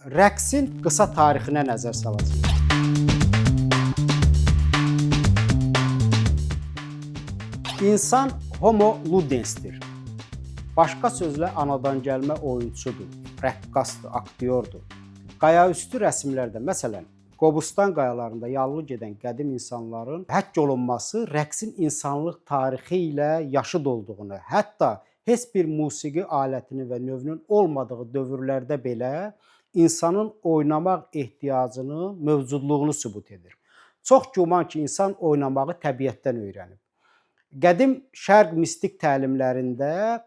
rəqsin qısa tarixinə nəzər salacağıq. İnsan homo ludensdir. Başqa sözlə anadan gəlmə oyunçudur, rəqqasdır, aktyordur. Qayaüstü rəsmlərdə, məsələn, Qobustan qayalarında yallı gedən qədim insanların həkk olunması rəqsin insanlıq tarixi ilə yaşıd olduğunu, hətta heç bir musiqi alətinin və növünün olmadığı dövrlərdə belə insanın oynamaq ehtiyacının mövcudluğunu sübut edir. Çox güman ki, insan oynamağı təbiətdən öyrənib. Qədim şərq mistik təlimlərində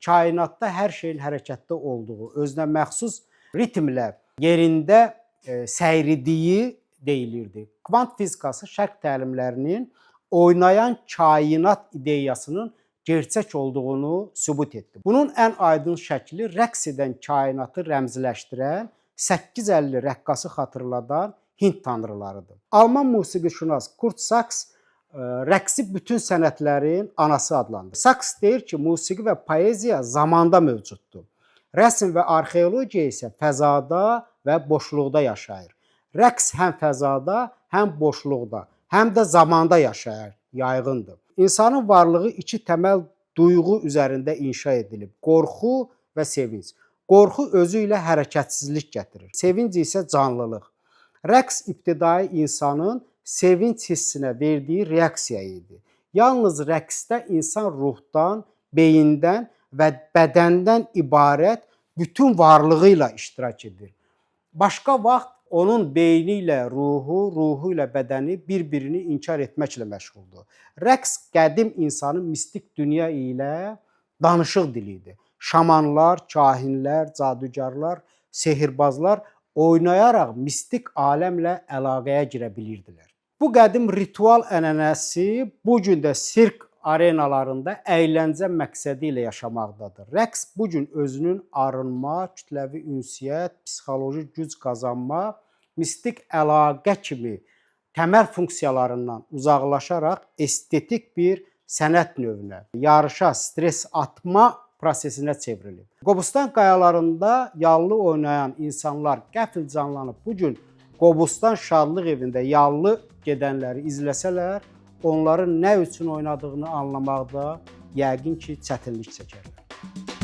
kainatda hər şeyin hərəkətdə olduğu, özünə məxsus ritmlə yerində səyridiyi deyilirdi. Kvant fizikası şərq təlimlərinin oynayan kainat ideyasının gerçək olduğunu sübut etdi. Bunun ən aydın şəkli rəqs edən kainatı rəmzləşdirən 850 rəqqası xatırladan Hind tanrılarıdır. Alman musiqişünas Kurt Sachs rəqsi bütün sənətlərin anası adlandırır. Sachs deyir ki, musiqi və poeziya zamanda mövcuddur. Rəsm və arxeologiya isə fəzada və boşluqda yaşayır. Rəqs həm fəzada, həm boşluqda, həm də zamanda yaşayır, yayğındır. İnsanın varlığı iki təməl duyğu üzərində inşa edilib: qorxu və sevinc. Qorxu özü ilə hərəkətsizlik gətirir, sevinc isə canlılıq. Rəqs ibtidai insanın sevinc hissinə verdiyi reaksiya idi. Yalnız rəqsdə insan ruhdan, beyindən və bədəndən ibarət bütün varlığı ilə iştirak edir. Başqa vaxt onun beyni ilə ruhu, ruhu ilə bədəni bir-birini inkar etməklə məşğuldur. Rəqs qədim insanın mistik dünya ilə danışıq dilidir. Şamanlar, kahinlər, cadugarlar, sehirbazlar oynayaraq mistik aləmlə əlaqəyə girə bilirdilər. Bu qədim ritual ənənəsi bu gün də sirk arenalarında əyləncə məqsədi ilə yaşamaqdadır. Rəqs bu gün özünün arınma, kütləvi ünsiyyət, psixoloji güc qazanma, mistik əlaqə kimi təməl funksiyalarından uzaqlaşaraq estetik bir sənət növünə, yarışa, stres atma prosesinə çevrilib. Qobustan qayalarında yallı oynayan insanlar qəfil canlanıb bu gün Qobustan şadlıq evində yallı gedənləri izləsələr, onların nə üçün oynadığını anlamaqda yəqin ki, çətinlik çəkərlər.